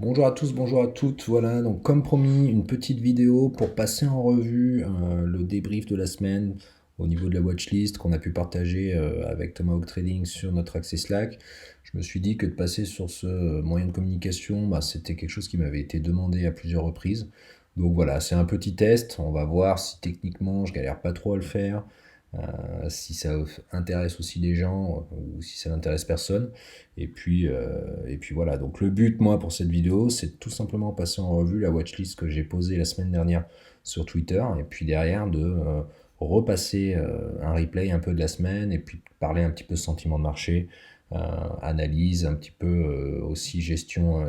Bonjour à tous, bonjour à toutes. Voilà, donc comme promis, une petite vidéo pour passer en revue le débrief de la semaine au niveau de la watchlist qu'on a pu partager avec Tomahawk Trading sur notre accès Slack. Je me suis dit que de passer sur ce moyen de communication, bah, c'était quelque chose qui m'avait été demandé à plusieurs reprises. Donc voilà, c'est un petit test. On va voir si techniquement je galère pas trop à le faire, si ça intéresse aussi les gens ou si ça n'intéresse personne. Et puis voilà, donc le but, moi, pour cette vidéo, c'est de tout simplement passer en revue la watchlist que j'ai posée la semaine dernière sur Twitter, et puis derrière de repasser un replay un peu de la semaine, et puis parler un petit peu sentiment de marché, euh, analyse, un petit peu aussi gestion,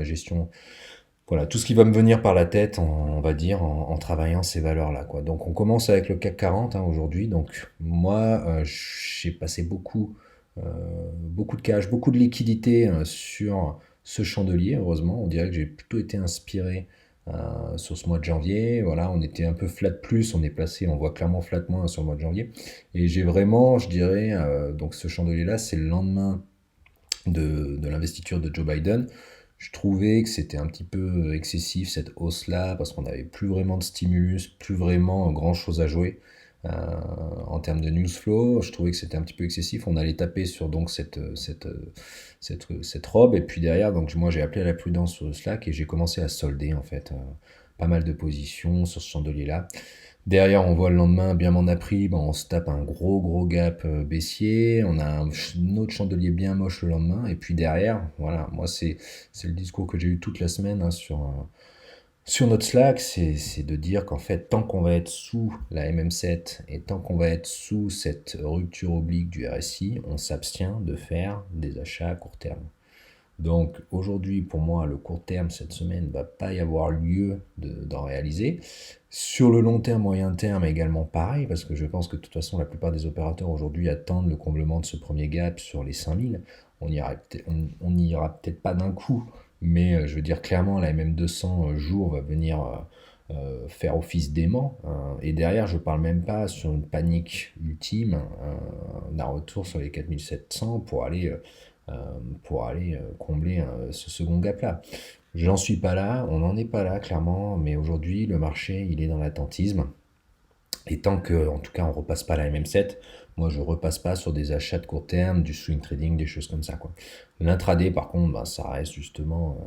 voilà, tout ce qui va me venir par la tête, on va dire, en travaillant ces valeurs-là, quoi. Donc on commence avec le CAC 40 aujourd'hui. Donc moi, j'ai passé euh, beaucoup de cash, beaucoup de liquidités sur ce chandelier. Heureusement, on dirait que j'ai plutôt été inspiré sur ce mois de janvier. Voilà, on était un peu flat plus, on est placé, on voit clairement flat moins sur le mois de janvier. Et j'ai vraiment, je dirais, donc ce chandelier-là, c'est le lendemain de l'investiture de Joe Biden. Je trouvais que c'était un petit peu excessif cette hausse-là, parce qu'on n'avait plus vraiment de stimulus, plus vraiment grand-chose à jouer. Euh, En termes de news flow, je trouvais que c'était un petit peu excessif. On allait taper sur donc cette robe, et puis derrière, donc moi j'ai appelé à la prudence sur le Slack et j'ai commencé à solder en fait pas mal de positions sur ce chandelier-là. Derrière, on voit le lendemain, bien m'en a pris, ben, on se tape un gros gap baissier, on a un autre chandelier bien moche le lendemain, et puis derrière, voilà, moi c'est le discours que j'ai eu toute la semaine hein, sur notre Slack, c'est de dire qu'en fait, tant qu'on va être sous la MM7 et tant qu'on va être sous cette rupture oblique du RSI, on s'abstient de faire des achats à court terme. Donc aujourd'hui, pour moi, le court terme, cette semaine, ne va pas y avoir lieu d'en réaliser. Sur le long terme, moyen terme, également pareil, parce que je pense que de toute façon, la plupart des opérateurs aujourd'hui attendent le comblement de ce premier gap sur les 5000. On n'y ira peut-être pas d'un coup, mais je veux dire clairement, la MM200 jours va venir faire office d'aimant. Et derrière, je parle même pas sur une panique ultime d'un retour sur les 4700 euh, pour aller combler ce second gap-là. J'en suis pas là, on n'en est pas là clairement, mais aujourd'hui le marché il est dans l'attentisme. Et tant que, en tout cas, on repasse pas la MM7, moi je repasse pas sur des achats de court terme, du swing trading, des choses comme ça, quoi. L'intraday, par contre, bah, ça reste justement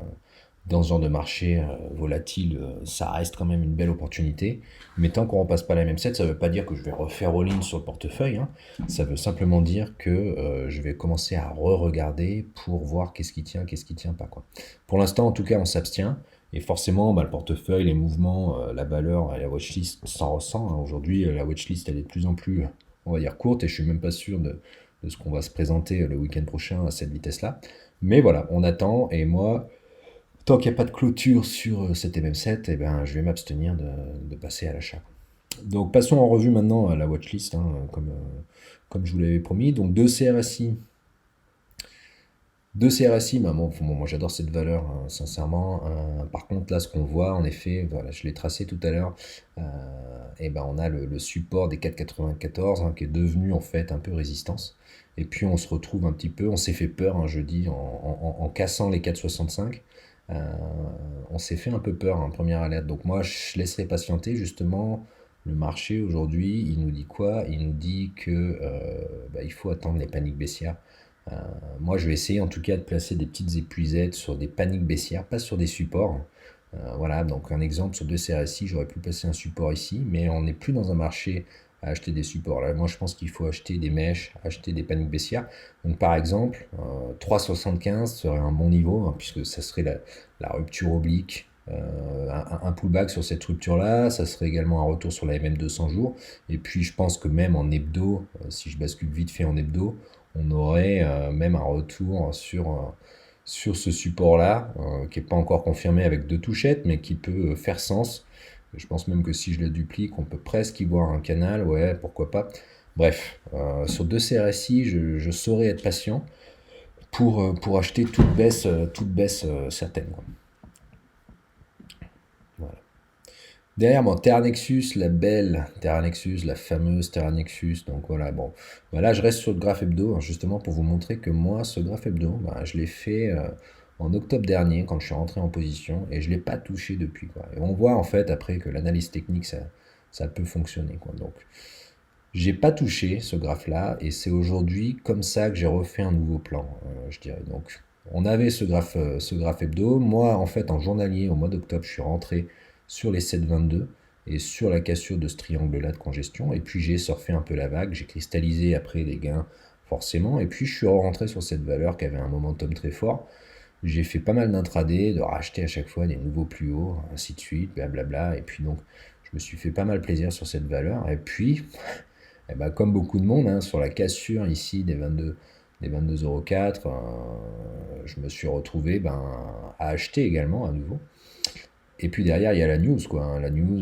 dans ce genre de marché volatile, ça reste quand même une belle opportunité. Mais tant qu'on repasse pas la MM7, ça veut pas dire que je vais refaire all-in sur le portefeuille, hein. Ça veut simplement dire que je vais commencer à re-regarder pour voir qu'est-ce qui tient pas, quoi. Pour l'instant, en tout cas, on s'abstient. Et forcément, bah, le portefeuille, les mouvements, la valeur et la watchlist s'en ressent, hein. Aujourd'hui, la watchlist, elle est de plus en plus, on va dire, courte et je suis même pas sûr de ce qu'on va se présenter le week-end prochain à cette vitesse-là. Mais voilà, on attend et moi, tant qu'il n'y a pas de clôture sur cet MM7, eh ben, je vais m'abstenir de passer à l'achat. Donc passons en revue maintenant à la watchlist, hein, comme je vous l'avais promis. Donc deux CRSI, bah, moi j'adore cette valeur, hein, sincèrement. Par contre, là, ce qu'on voit, en effet, voilà, je l'ai tracé tout à l'heure, et ben, on a le support des 4,94 hein, qui est devenu en fait un peu résistance. Et puis on se retrouve un petit peu, on s'est fait peur un jeudi en cassant les 4,65. Euh, on s'est fait un peu peur, hein, première alerte. Donc moi, je laisserai patienter justement. Le marché aujourd'hui, il nous dit quoi? Il nous dit que bah, il faut attendre les paniques baissières. Euh, Moi, je vais essayer en tout cas de placer des petites épuisettes sur des paniques baissières, pas sur des supports. Voilà, donc un exemple sur deux CRSI, j'aurais pu placer un support ici, mais on n'est plus dans un marché à acheter des supports. Là, moi, je pense qu'il faut acheter des mèches, acheter des paniques baissières. Donc, par exemple, 3,75 serait un bon niveau, hein, puisque ça serait la rupture oblique. Un pullback sur cette rupture-là, ça serait également un retour sur la MM200 jours. Et puis, je pense que même en hebdo, si je bascule vite fait en hebdo, on aurait même un retour sur ce support-là, qui n'est pas encore confirmé avec deux touchettes, mais qui peut faire sens. Je pense même que si je le duplique, on peut presque y voir un canal, ouais, pourquoi pas. Bref, sur deux CRSI, je saurais être patient pour acheter toute baisse certaine, quoi. Voilà. Derrière, bon, Terra Nexus, la belle Terra Nexus, la fameuse Terra Nexus. Donc voilà, bon. Bah là, je reste sur le graphe hebdo, hein, justement pour vous montrer que moi, ce graphe hebdo, bah, je l'ai fait en octobre dernier quand je suis rentré en position et je ne l'ai pas touché depuis, quoi. Et on voit en fait après que l'analyse technique, ça peut fonctionner, quoi. Donc, j'ai pas touché ce graphe-là et c'est aujourd'hui comme ça que j'ai refait un nouveau plan, je dirais. Donc, on avait ce graphe hebdo. Moi, en fait, en journalier, au mois d'octobre, je suis rentré sur les 7,22 et sur la cassure de ce triangle-là de congestion. Et puis, j'ai surfé un peu la vague. J'ai cristallisé après les gains, forcément. Et puis, je suis rentré sur cette valeur qui avait un momentum très fort. J'ai fait pas mal d'intraday, de racheter à chaque fois des nouveaux plus hauts, ainsi de suite, blablabla. Et puis, donc, je me suis fait pas mal plaisir sur cette valeur. Et puis, eh ben, comme beaucoup de monde, hein, sur la cassure ici des 22,04 €, je me suis retrouvé ben, à acheter également à nouveau. Et puis derrière, il y a la news, quoi, hein, la news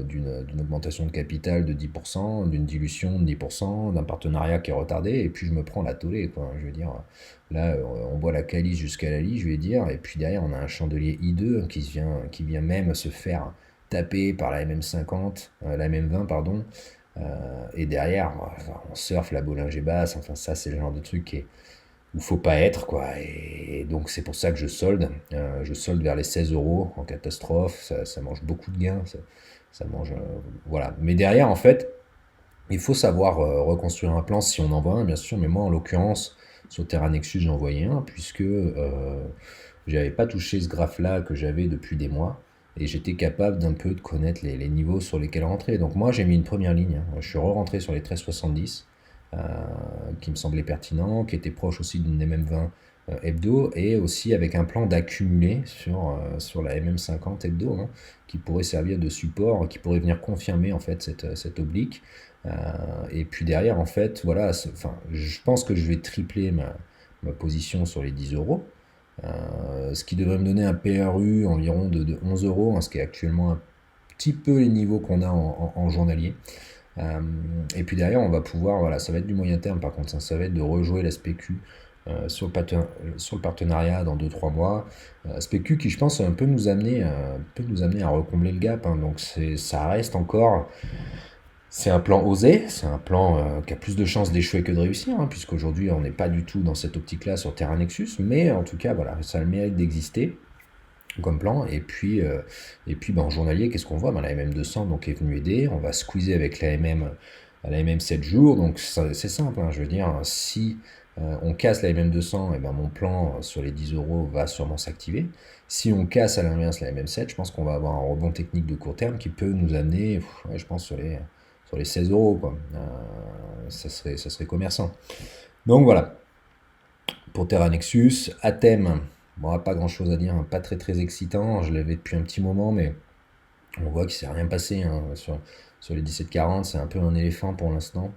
d'une augmentation de capital de 10%, d'une dilution de 10%, d'un partenariat qui est retardé, et puis je me prends la tollée, quoi, hein, je veux dire. Là, on voit la calice jusqu'à la lie, je vais dire, et puis derrière, on a un chandelier I2 qui vient même se faire taper par la MM50, la MM20, pardon, et derrière, enfin, on surfe la Bollinger Basse, enfin ça c'est le genre de truc où faut pas être, quoi. Et donc c'est pour ça que je solde vers les 16 € en catastrophe, ça mange beaucoup de gains, ça mange... voilà. Mais derrière, en fait, il faut savoir reconstruire un plan si on en voit un, bien sûr, mais moi en l'occurrence, sur Terra Nexus, j'en voyais un, puisque j'avais pas touché ce graphe-là que j'avais depuis des mois, et j'étais capable d'un peu de connaître les niveaux sur lesquels rentrer. Donc moi j'ai mis une première ligne, hein. Je suis re-rentré sur les 13,70, euh, qui me semblait pertinent, qui était proche aussi d'une MM20 hebdo, et aussi avec un plan d'accumuler sur la MM50 hebdo, hein, qui pourrait servir de support, qui pourrait venir confirmer en fait cette oblique. Euh, et puis derrière, en fait, voilà, enfin, je pense que je vais tripler ma position sur les 10 €, ce qui devrait me donner un PRU environ de 11 €, hein, ce qui est actuellement un petit peu les niveaux qu'on a en journalier. Euh, et puis derrière, on va pouvoir, voilà, ça va être du moyen terme par contre, ça va être de rejouer la SPQ sur le partenariat dans 2 3 mois. SPQ qui, je pense, peut nous amener à recombler le gap, hein. Donc ça reste encore, c'est un plan osé, c'est un plan qui a plus de chances d'échouer que de réussir, hein, puisqu'aujourd'hui on n'est pas du tout dans cette optique-là sur Terra Nexus, mais en tout cas, voilà, ça a le mérite d'exister comme plan. Et puis ben, en journalier, qu'est-ce qu'on voit? Ben, la MM200 donc, est venue aider. On va squeezer avec la MM 7 jours. Donc c'est simple, hein, je veux dire, si on casse la MM200, et ben, mon plan sur les 10 € va sûrement s'activer. Si on casse à l'inverse la MM7, je pense qu'on va avoir un rebond technique de court terme qui peut nous amener, ouais, je pense, sur les 16 €, quoi. Ça serait commerçant. Donc voilà, pour Terra Nexus, Athème, bon, pas grand chose à dire, hein, pas très très excitant. Je l'avais depuis un petit moment, mais on voit qu'il s'est rien passé, hein, sur les 17,40. C'est un peu un éléphant pour l'instant.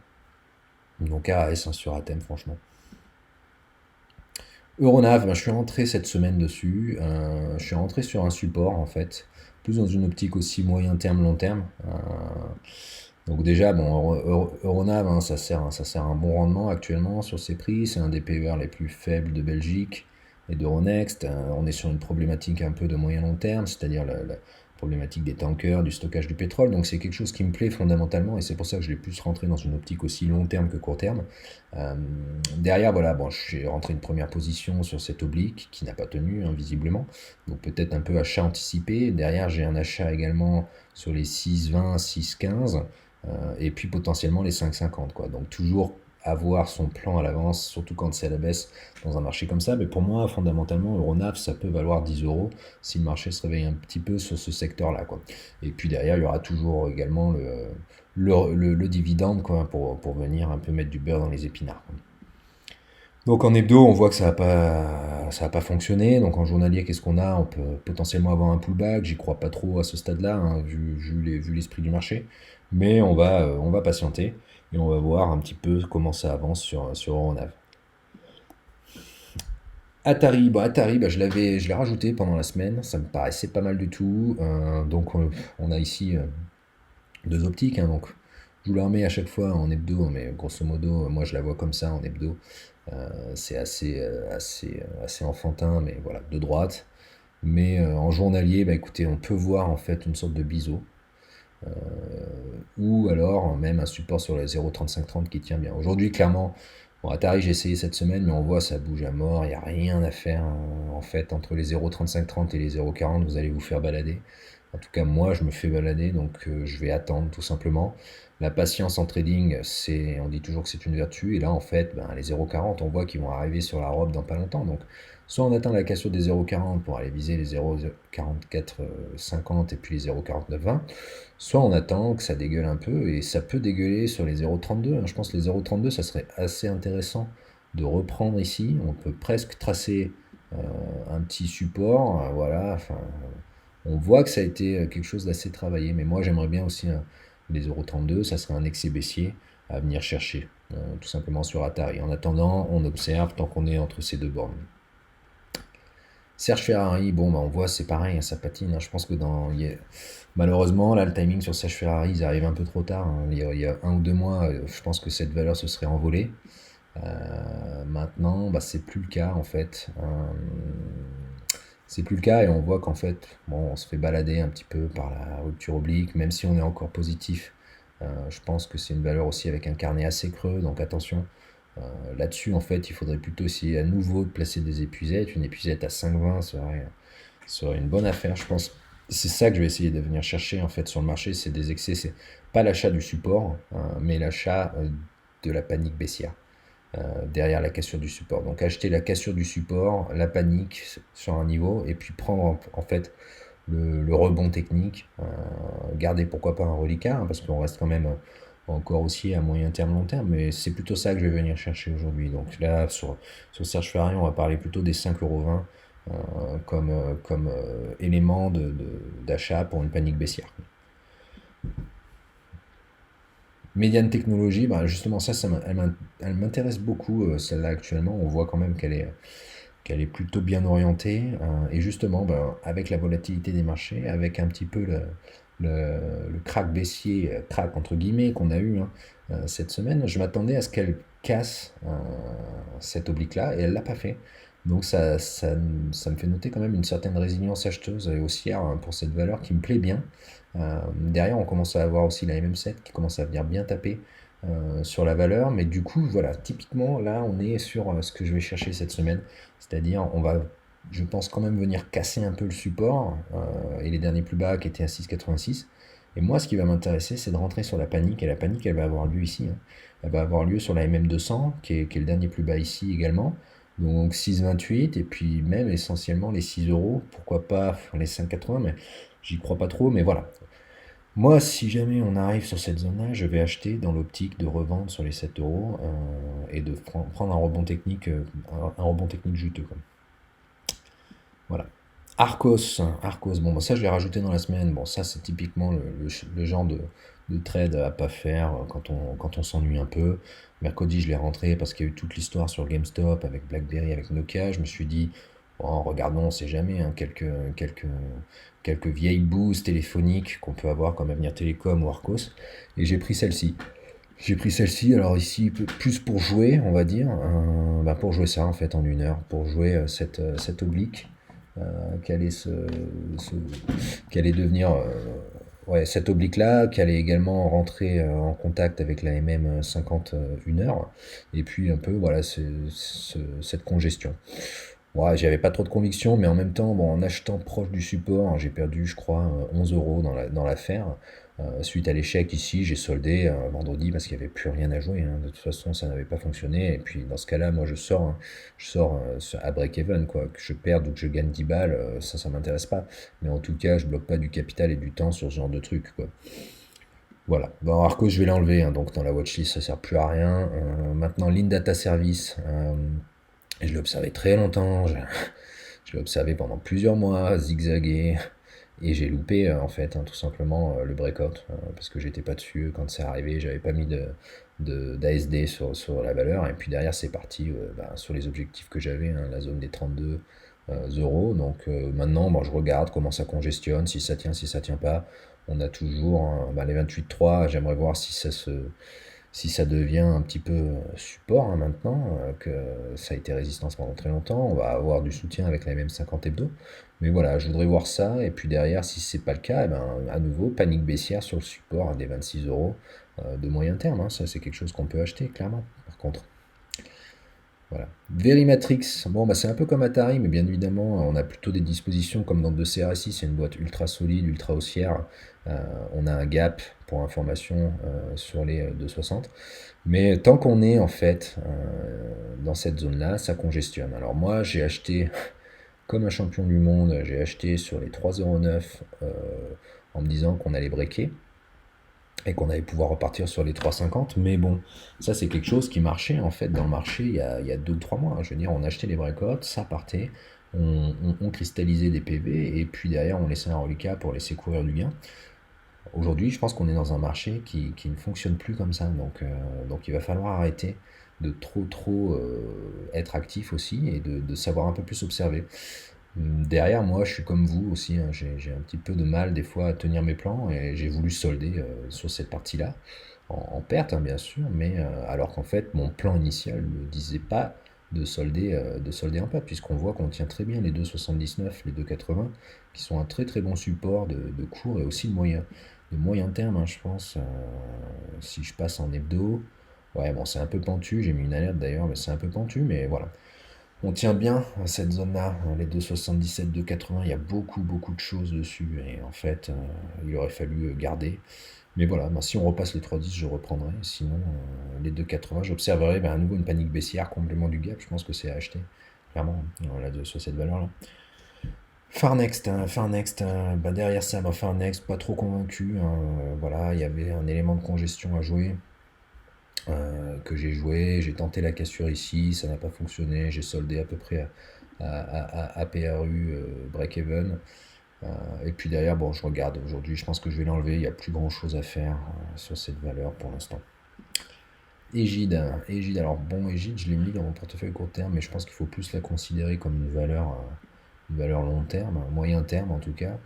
Donc AS, hein, sur Athème, franchement. Euronav, ben, je suis rentré cette semaine dessus. Je suis rentré sur un support en fait, plus dans une optique aussi moyen terme, long terme. Donc déjà, bon, Euronav, hein, ça sert un bon rendement actuellement sur ses prix. C'est un des PER les plus faibles de Belgique et d'Euronext. On est sur une problématique un peu de moyen long terme, c'est-à-dire la problématique des tankers, du stockage du pétrole. Donc c'est quelque chose qui me plaît fondamentalement et c'est pour ça que je l'ai plus rentré dans une optique aussi long terme que court terme. Euh, Derrière, voilà, bon, j'ai rentré une première position sur cette oblique qui n'a pas tenu, hein, visiblement. Donc peut-être un peu achat anticipé. Derrière, j'ai un achat également sur les 6,20, 6,15. Et puis potentiellement les 5,50, quoi. Donc toujours avoir son plan à l'avance, surtout quand c'est à la baisse dans un marché comme ça. Mais pour moi, fondamentalement, Euronav, ça peut valoir 10 € si le marché se réveille un petit peu sur ce secteur-là, quoi. Et puis derrière, il y aura toujours également le dividende, quoi, pour venir un peu mettre du beurre dans les épinards, quoi. Donc en hebdo, on voit que ça a pas fonctionné. Donc en journalier, qu'est-ce qu'on a? On peut potentiellement avoir un pullback. J'y crois pas trop à ce stade-là, hein, vu l'esprit du marché. Mais on va patienter et on va voir un petit peu comment ça avance sur Euronav. Atari, Atari, je l'ai rajouté pendant la semaine. Ça me paraissait pas mal du tout. Donc on a ici deux optiques, hein. Donc je vous la remets à chaque fois en hebdo, mais grosso modo, moi je la vois comme ça en hebdo. C'est assez enfantin, mais voilà, de droite. Mais en journalier, bah écoutez, on peut voir en fait une sorte de biseau, ou alors même un support sur le 0,3530 qui tient bien. Aujourd'hui, clairement, Bon, Atari, j'ai essayé cette semaine, mais on voit ça bouge à mort, il n'y a rien à faire, hein. En fait, entre les 0,3530 et les 0,40, vous allez vous faire balader. En tout cas, moi, je me fais balader, donc je vais attendre tout simplement. La patience en trading, on dit toujours que c'est une vertu, et là, en fait, ben, les 0,40, on voit qu'ils vont arriver sur la robe dans pas longtemps. Donc, soit on atteint la cassure des 0,40 pour aller viser les 0,4450 et puis les 0,4920, soit on attend que ça dégueule un peu, et ça peut dégueuler sur les 0,32, hein. Je pense que les 0,32, ça serait assez intéressant de reprendre ici. On peut presque tracer euh, un petit support, voilà. Enfin, on voit que ça a été quelque chose d'assez travaillé, mais moi j'aimerais bien aussi les 0,32, ça serait un excès baissier à venir chercher, tout simplement sur Atari. En attendant, on observe tant qu'on est entre ces deux bornes. Serge Ferrari, bon, bah, on voit, c'est pareil, hein, ça patine, hein. Je pense que malheureusement, là, le timing sur Serge Ferrari, ils arrivent un peu trop tard, hein. Il y a 1 ou 2 mois, je pense que cette valeur se serait envolée. Maintenant, bah, c'est plus le cas, en fait. C'est plus le cas et on voit qu'en fait, bon, on se fait balader un petit peu par la rupture oblique, même si on est encore positif. Je pense que c'est une valeur aussi avec un carnet assez creux, donc attention. Là-dessus, en fait, il faudrait plutôt essayer à nouveau de placer des épuisettes. Une épuisette à 5,20 serait une bonne affaire, je pense. C'est ça que je vais essayer de venir chercher en fait sur le marché, c'est des excès, c'est pas l'achat du support, mais l'achat de la panique baissière derrière la cassure du support. Donc acheter la cassure du support, la panique sur un niveau, et puis prendre en fait le rebond technique, garder pourquoi pas un reliquat, hein, parce qu'on reste quand même encore aussi à moyen terme, long terme, mais c'est plutôt ça que je vais venir chercher aujourd'hui. Donc là, sur Serge Ferrari, on va parler plutôt des 5,20 comme élément d'achat pour une panique baissière. Médiane technologie, bah justement elle m'intéresse beaucoup, celle-là actuellement. On voit quand même qu'elle est plutôt bien orientée. Et justement, bah, avec la volatilité des marchés, avec un petit peu le crack baissier, crack entre guillemets, qu'on a eu, hein, cette semaine, je m'attendais à ce qu'elle casse cette oblique-là, et elle l'a pas fait. Donc ça me fait noter quand même une certaine résilience acheteuse et haussière, hein, pour cette valeur qui me plaît bien. Derrière, on commence à avoir aussi la MM7 qui commence à venir bien taper sur la valeur, mais du coup, voilà, typiquement, là, on est sur ce que je vais chercher cette semaine, c'est-à-dire, on va, je pense quand même venir casser un peu le support et les derniers plus bas qui étaient à 6,86. Et moi, ce qui va m'intéresser, c'est de rentrer sur la panique, et la panique, elle va avoir lieu ici, hein. Elle va avoir lieu sur la MM200, qui est le dernier plus bas ici également, donc 6,28, et puis même essentiellement les 6 euros, pourquoi pas les 5,80, mais j'y crois pas trop, mais voilà. Moi, si jamais on arrive sur cette zone-là, je vais acheter dans l'optique de revendre sur les 7 euros et de prendre un rebond technique juteux, quoi. Voilà. Arcos, bon, bah, ça je l'ai rajouté dans la semaine. Bon, ça c'est typiquement le genre de trade à pas faire quand on s'ennuie un peu. Mercredi, je l'ai rentré parce qu'il y a eu toute l'histoire sur GameStop avec BlackBerry, avec Nokia. Je me suis dit, bon, regardons, on sait jamais, hein, quelques vieilles bouses téléphoniques qu'on peut avoir comme Avenir Télécom ou Arcos. Et j'ai pris celle-ci. J'ai pris celle-ci, alors ici, plus pour jouer, on va dire, bah, pour jouer ça en fait en 1 heure, pour jouer cette oblique qui allait se- qui allait devenir ouais, cette oblique-là, qui allait également rentrer en contact avec la MM 50 1 heure, et puis un peu, voilà, cette congestion. Ouais, j'avais pas trop de conviction, mais en même temps, bon, en achetant proche du support, hein, j'ai perdu, je crois, 11 euros dans l'affaire. Suite à l'échec ici, j'ai soldé vendredi parce qu'il n'y avait plus rien à jouer, hein. De toute façon, ça n'avait pas fonctionné. Et puis dans ce cas-là, moi, je sors à break-even, quoi. Que je perde ou que je gagne 10 balles, ça m'intéresse pas. Mais en tout cas, je bloque pas du capital et du temps sur ce genre de truc, quoi. Voilà. Bon, Arco, je vais l'enlever, hein, donc dans la watchlist, ça sert plus à rien. Maintenant, Lean Data Service. Je l'ai observé très longtemps, je l'ai observé pendant plusieurs mois, zigzaguer, et j'ai loupé en fait, hein, tout simplement le breakout, parce que j'étais pas dessus quand c'est arrivé, j'avais pas mis d'ASD sur la valeur, et puis derrière c'est parti bah, sur les objectifs que j'avais, hein, la zone des 32 euros. Donc maintenant, bon, je regarde comment ça congestionne, si ça tient, si ça tient pas. On a toujours hein, bah, les 28,3, j'aimerais voir si ça devient un petit peu support, hein, maintenant, que ça a été résistance pendant très longtemps, on va avoir du soutien avec la MM50 hebdo. Mais voilà, je voudrais voir ça, et puis derrière, si c'est pas le cas, eh ben, à nouveau, panique baissière sur le support à des 26 euros de moyen terme, hein. Ça, c'est quelque chose qu'on peut acheter, clairement, par contre. Voilà. Verimatrix, bon, bah, c'est un peu comme Atari, mais bien évidemment, on a plutôt des dispositions comme dans 2CRSI, c'est une boîte ultra solide, ultra haussière. Euh, on a un gap, pour information, sur les 260. Mais tant qu'on est en fait dans cette zone-là, ça congestionne. Alors moi, j'ai acheté comme un champion du monde, j'ai acheté sur les 3,09 en me disant qu'on allait breaker et qu'on allait pouvoir repartir sur les 3,50. Mais bon, ça c'est quelque chose qui marchait en fait dans le marché il y a 2 ou 3 mois, hein. Je veux dire, on achetait les breakouts, ça partait, on cristallisait des PV et puis derrière on laissait un reliquat pour laisser courir du gain. Aujourd'hui, je pense qu'on est dans un marché qui ne fonctionne plus comme ça. Donc il va falloir arrêter de trop être actif aussi et de savoir un peu plus observer. Derrière, moi, je suis comme vous aussi, hein, j'ai un petit peu de mal des fois à tenir mes plans et j'ai voulu solder sur cette partie-là, en perte, hein, bien sûr, mais alors qu'en fait, mon plan initial ne disait pas de solder un peu, puisqu'on voit qu'on tient très bien les 2,79, les 2,80, qui sont un très très bon support de court et aussi de moyen terme, hein, je pense. Si je passe en hebdo, ouais, bon, c'est un peu pentu, j'ai mis une alerte d'ailleurs, mais c'est un peu pentu, mais voilà. On tient bien à cette zone-là, hein, les 2,77, 2,80, il y a beaucoup de choses dessus, et en fait, il aurait fallu garder. Mais voilà, ben, si on repasse les 3,10, je reprendrai, sinon les 2,80, j'observerai ben, à nouveau une panique baissière, complément du gap, je pense que c'est à acheter, clairement, sur cette valeur-là. Farnext, hein, Farnext, ben, derrière ça, ben, Farnext, pas trop convaincu, hein, voilà, il y avait un élément de congestion à jouer, que j'ai joué. J'ai tenté la cassure ici, ça n'a pas fonctionné. J'ai soldé à peu près à PRU, break-even. Et puis derrière, bon, je regarde aujourd'hui. Je pense que je vais l'enlever. Il n'y a plus grand chose à faire sur cette valeur pour l'instant. Égide, hein, Égide. Alors bon, Égide, je l'ai mis dans mon portefeuille court terme, mais je pense qu'il faut plus la considérer comme une valeur long terme, moyen terme en tout cas.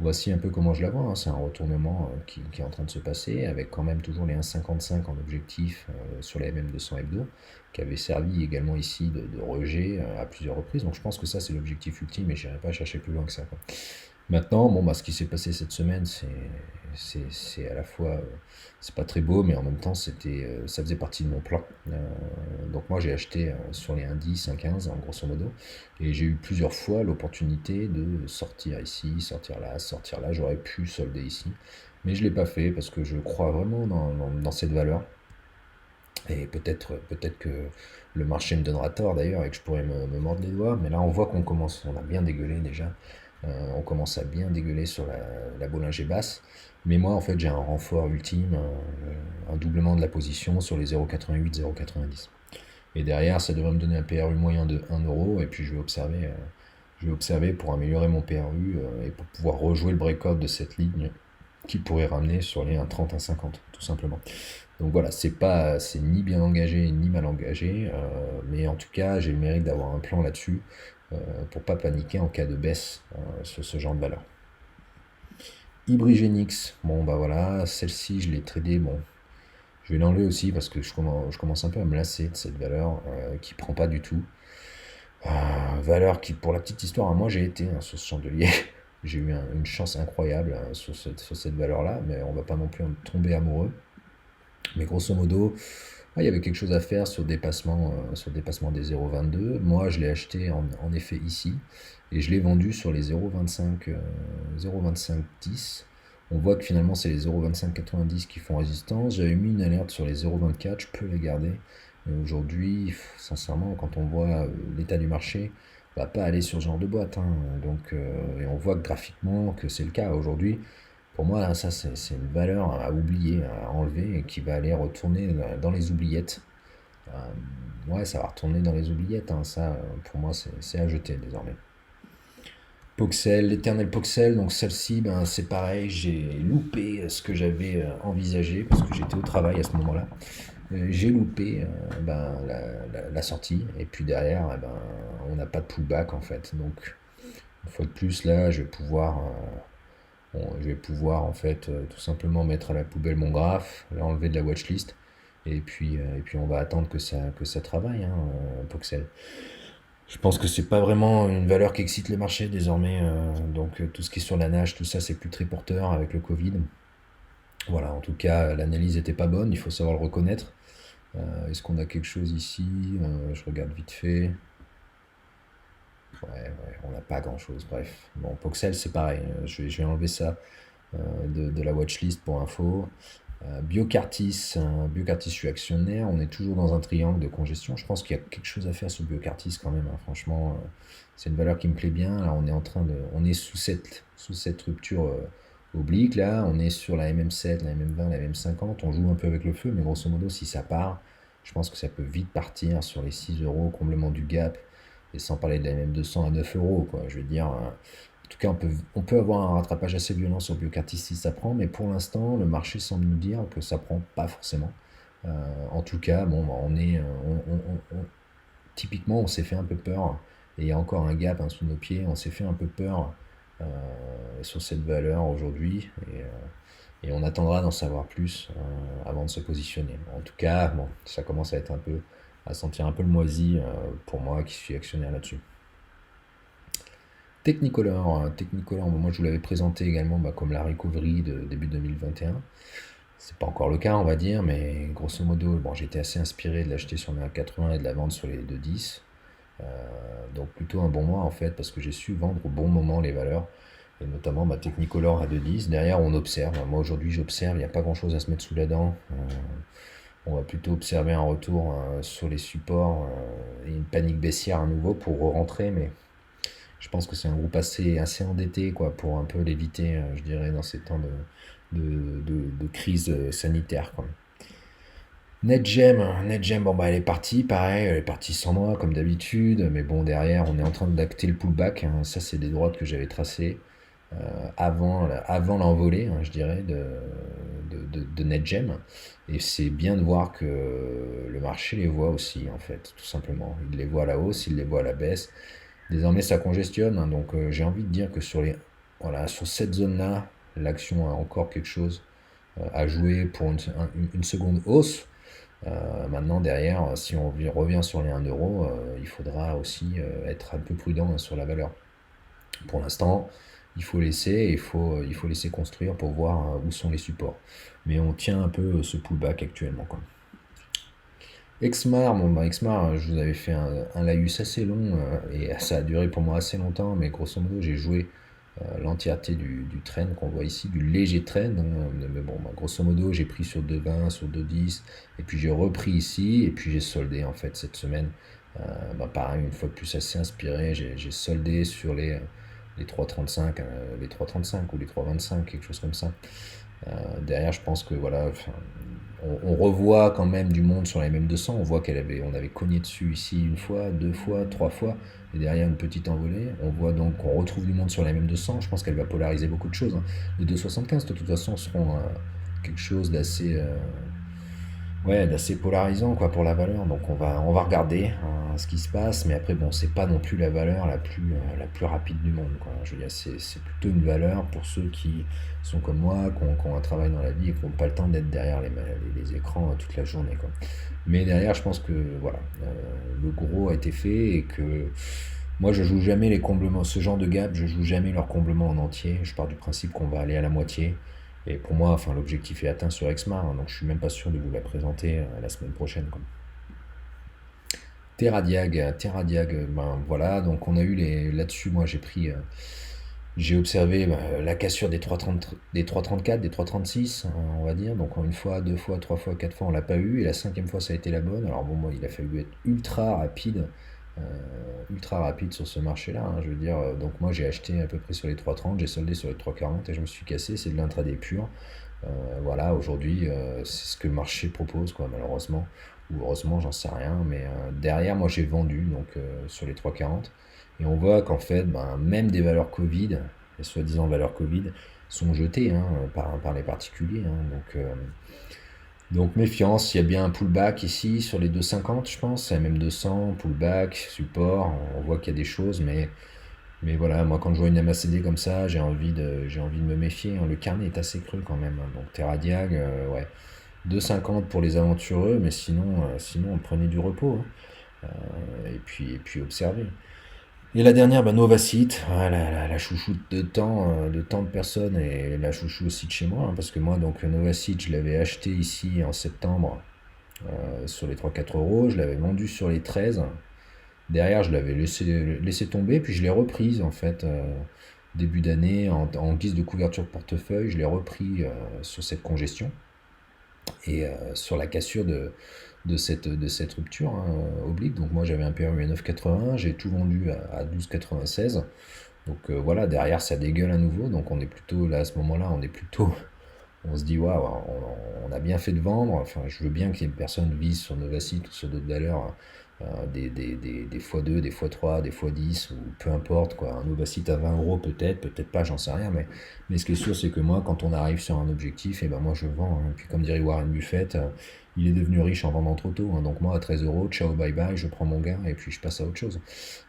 Voici un peu comment je la vois, hein. C'est un retournement qui est en train de se passer, avec quand même toujours les 1,55 en objectif sur les MM200 hebdo, qui avait servi également ici de rejet à plusieurs reprises. Donc je pense que ça c'est l'objectif ultime et je n'irai pas chercher plus loin que ça, quoi. Maintenant, bon, bah, ce qui s'est passé cette semaine, c'est à la fois, c'est pas très beau, mais en même temps, ça faisait partie de mon plan. Donc moi, j'ai acheté sur les 1,10, 1,15, en grosso modo, et j'ai eu plusieurs fois l'opportunité de sortir ici, sortir là. J'aurais pu solder ici, mais je l'ai pas fait parce que je crois vraiment dans cette valeur. Et peut-être que le marché me donnera tort d'ailleurs et que je pourrais me mordre les doigts, mais là on voit on a bien dégueulé déjà. On commence à bien dégueuler sur la Bollinger basse. Mais moi, en fait, j'ai un renfort ultime, un doublement de la position sur les 0,88, 0,90. Et derrière, ça devrait me donner un PRU moyen de 1 euro. Et puis, je vais observer pour améliorer mon PRU et pour pouvoir rejouer le breakout de cette ligne qui pourrait ramener sur les 1,30, 1,50, tout simplement. Donc voilà, c'est ni bien engagé ni mal engagé, mais en tout cas, j'ai le mérite d'avoir un plan là-dessus euh, pour pas paniquer en cas de baisse sur ce genre de valeur. Hybrigenix, bon bah voilà, celle-ci je l'ai tradée, bon, je vais l'enlever aussi parce que je commence un peu à me lasser de cette valeur qui prend pas du tout. Valeur qui, pour la petite histoire, hein, moi j'ai été sur ce chandelier, j'ai eu une chance incroyable sur cette valeur-là, mais on va pas non plus en tomber amoureux. Mais grosso modo, il y avait quelque chose à faire sur le dépassement des 0,22. Moi, je l'ai acheté en effet ici et je l'ai vendu sur les 0,25, 0,25,10. On voit que finalement, c'est les 0,25,90 qui font résistance. J'avais mis une alerte sur les 0,24, je peux les garder. Mais aujourd'hui, sincèrement, quand on voit l'état du marché, on va pas aller sur ce genre de boîte, hein. Donc, et on voit que graphiquement que c'est le cas aujourd'hui. Pour moi, ça, c'est une valeur à oublier, à enlever, et qui va aller retourner dans les oubliettes. Ouais, ça va retourner dans les oubliettes, hein. Ça, pour moi, c'est à jeter désormais. Poxel, l'éternel Poxel, donc celle-ci, ben, c'est pareil, j'ai loupé ce que j'avais envisagé, parce que j'étais au travail à ce moment-là. J'ai loupé ben, la sortie, et puis derrière, ben, on n'a pas de pullback en fait. Donc, une fois de plus, là, bon, je vais pouvoir en fait tout simplement mettre à la poubelle mon graphe, l'enlever de la watchlist, et puis on va attendre que ça travaille, hein, Poxel. Je pense que c'est pas vraiment une valeur qui excite les marchés désormais, donc tout ce qui est sur la nage, tout ça c'est plus très porteur avec le Covid. Voilà, en tout cas l'analyse était pas bonne, il faut savoir le reconnaître. Est-ce qu'on a quelque chose ici? Je regarde vite fait. Ouais, on n'a pas grand-chose. Bref. Bon, Poxel, c'est pareil. Je vais enlever ça de la watchlist pour info. Biocartis, je suis actionnaire. On est toujours dans un triangle de congestion. Je pense qu'il y a quelque chose à faire sur Biocartis quand même, hein. Franchement, c'est une valeur qui me plaît bien. Là, on est sous cette rupture oblique. Là, on est sur la MM7, la MM20, la MM50. On joue un peu avec le feu, mais grosso modo, si ça part, je pense que ça peut vite partir sur les 6 euros, comblement du gap. Et sans parler de la MM200 à 9 euros, quoi. Je veux dire, en tout cas, on peut avoir un rattrapage assez violent sur Biocartis si ça prend, mais pour l'instant, le marché semble nous dire que ça prend pas forcément. En tout cas, bon, bah, typiquement, on s'est fait un peu peur, et il y a encore un gap, hein, sous nos pieds, on s'est fait un peu peur sur cette valeur aujourd'hui, et on attendra d'en savoir plus avant de se positionner. En tout cas, bon, ça commence à sentir un peu le moisi pour moi qui suis actionnaire là-dessus. Technicolor, bon, moi je vous l'avais présenté également, bah, comme la recovery de début 2021. C'est pas encore le cas, on va dire, mais grosso modo, bon, j'étais assez inspiré de l'acheter sur les 1,80 et de la vendre sur les 2,10. Euh, donc plutôt un bon mois en fait, parce que j'ai su vendre au bon moment les valeurs, et notamment ma Technicolor à 2,10. Derrière, on observe. Moi aujourd'hui, j'observe, il n'y a pas grand chose à se mettre sous la dent. On va plutôt observer un retour sur les supports et une panique baissière à nouveau pour rentrer, mais je pense que c'est un groupe assez endetté, quoi, pour un peu l'éviter, je dirais, dans ces temps de crise sanitaire, quoi. NetGem, bon, bah, elle est partie, pareil, elle est partie sans moi, comme d'habitude, mais bon, derrière, on est en train d'acter le pullback, hein. Ça, c'est des droites que j'avais tracées avant l'envolée, hein, je dirais, de NetGem. Et c'est bien de voir que le marché les voit aussi, en fait, tout simplement. Il les voit à la hausse, il les voit à la baisse. Désormais, ça congestionne, hein, donc j'ai envie de dire que voilà, sur cette zone-là, l'action a encore quelque chose à jouer pour une seconde hausse. Maintenant, derrière, si on revient sur les 1 euro, il faudra aussi être un peu prudent, hein, sur la valeur. Pour l'instant, il faut laisser construire pour voir où sont les supports. Mais on tient un peu ce pullback actuellement, quoi. Exmar, bon bah Exmar, je vous avais fait un laïus assez long et ça a duré pour moi assez longtemps, mais grosso modo j'ai joué l'entièreté du trend qu'on voit ici, du léger trend, hein. Mais bon, bah, grosso modo j'ai pris sur 2,20, sur 2,10, et puis j'ai repris ici, et puis j'ai soldé en fait cette semaine. Bah, pareil, une fois de plus assez inspiré, j'ai soldé sur les 3,35, les 3,35 ou les 3,25, quelque chose comme ça. Derrière, je pense que voilà, enfin, on revoit quand même du monde sur la MM200. On voit on avait cogné dessus ici une fois, deux fois, trois fois, et derrière une petite envolée. On voit donc qu'on retrouve du monde sur la MM200. Je pense qu'elle va polariser beaucoup de choses, hein. Les 2,75 de toute façon seront quelque chose d'assez polarisant, quoi, pour la valeur. Donc on va regarder, hein, ce qui se passe, mais après bon, c'est pas non plus la valeur la plus rapide du monde, quoi. Je veux dire, c'est plutôt une valeur pour ceux qui sont comme moi, qui ont un travail dans la vie et qui n'ont pas le temps d'être derrière les écrans toute la journée, quoi. Mais derrière, je pense que voilà, le gros a été fait, et que moi je joue jamais les comblements, ce genre de gap, je joue jamais leur comblement en entier. Je pars du principe qu'on va aller à la moitié. Et pour moi, enfin, l'objectif est atteint sur Exmar, hein, donc je suis même pas sûr de vous la présenter la semaine prochaine, quoi. Terradiag, ben voilà, donc on a eu là-dessus, moi j'ai observé la cassure des 3,30, des 3,34, des 3,36, on va dire. Donc une fois, deux fois, trois fois, quatre fois, on l'a pas eu, et la cinquième fois ça a été la bonne. Alors bon, moi il a fallu être ultra rapide sur ce marché-là, hein, je veux dire. Donc moi j'ai acheté à peu près sur les 3,30, j'ai soldé sur les 3,40 et je me suis cassé. C'est de l'intraday pur. Voilà, aujourd'hui, c'est ce que le marché propose, quoi, malheureusement. Ou heureusement, j'en sais rien. Mais derrière, moi, j'ai vendu donc sur les 3,40. Et on voit qu'en fait, ben, même des valeurs Covid, les soi-disant valeurs Covid, sont jetées, hein, par les particuliers, hein. Donc méfiance, il y a bien un pullback ici sur les 2,50, je pense. C'est même 200, pullback, support. On voit qu'il y a des choses, mais voilà, moi quand je vois une MACD comme ça, j'ai envie de me méfier, hein. Le carnet est assez creux quand même, hein. Donc Terradiag, ouais, 2,50 pour les aventureux, mais sinon on prenait du repos, hein. Et puis observer. Et la dernière, bah, Novacite, voilà, la chouchoute de tant de personnes, et la chouchou aussi de chez moi, hein, parce que moi, donc Novacite, je l'avais acheté ici en septembre. sur les 3-4 euros, je l'avais vendu sur les 13. Derrière, je l'avais laissé tomber, puis je l'ai reprise en fait début d'année en guise de couverture de portefeuille. Je l'ai repris sur cette congestion et sur la cassure de cette rupture oblique. Donc moi j'avais un PRU à 9,80, j'ai tout vendu à 12,96. Donc voilà, derrière ça dégueule à nouveau. Donc on est plutôt là à ce moment-là, on se dit waouh, on a bien fait de vendre. Enfin, je veux bien que les personnes visent sur Novacite ou sur d'autres valeurs des x2, des x3, des x10 ou peu importe quoi. Un Novacite à 20 euros peut-être, peut-être pas, j'en sais rien. Mais ce qui est sûr, c'est que moi, quand on arrive sur un objectif, et ben moi je vends. Hein. Puis comme dirait Warren Buffett, il est devenu riche en vendant trop tôt. Hein. Donc moi à 13 euros, ciao, bye bye, je prends mon gain et puis je passe à autre chose.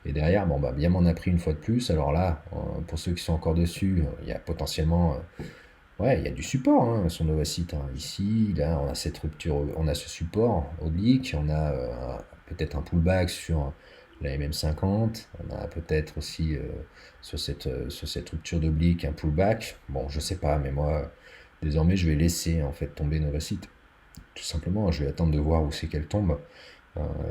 Et derrière, bon bah bien m'en a pris une fois de plus. Alors là, pour ceux qui sont encore dessus, il y a potentiellement ouais, il y a du support sur Novacite. Hein. Ici, là, on a cette rupture, on a ce support oblique, on a peut-être un pullback sur la MM50, on a peut-être aussi sur cette rupture d'oblique un pullback. Bon, je sais pas, mais moi, désormais, je vais laisser en fait tomber Novacite. Tout simplement, je vais attendre de voir où c'est qu'elle tombe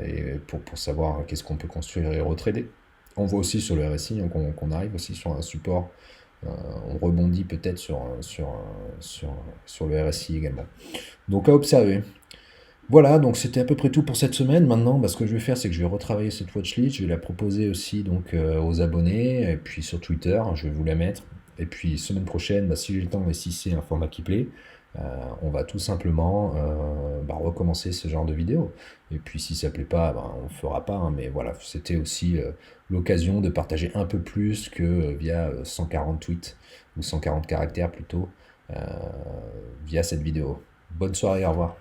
et pour savoir qu'est-ce qu'on peut construire et retrader. On voit aussi sur le RSI qu'on arrive aussi sur un support. Euh, on rebondit peut-être sur le RSI également. Donc à observer. Voilà, donc c'était à peu près tout pour cette semaine. Maintenant, bah, ce que je vais faire, c'est que je vais retravailler cette watchlist. Je vais la proposer aussi donc aux abonnés, et puis sur Twitter, je vais vous la mettre. Et puis semaine prochaine, bah, si j'ai le temps et si c'est un format qui plaît, on va tout simplement bah, recommencer ce genre de vidéo. Et puis si ça plaît pas, bah, on ne fera pas. Hein, mais voilà, c'était aussi l'occasion de partager un peu plus que via 140 tweets, ou 140 caractères plutôt, euh, via cette vidéo. Bonne soirée, au revoir.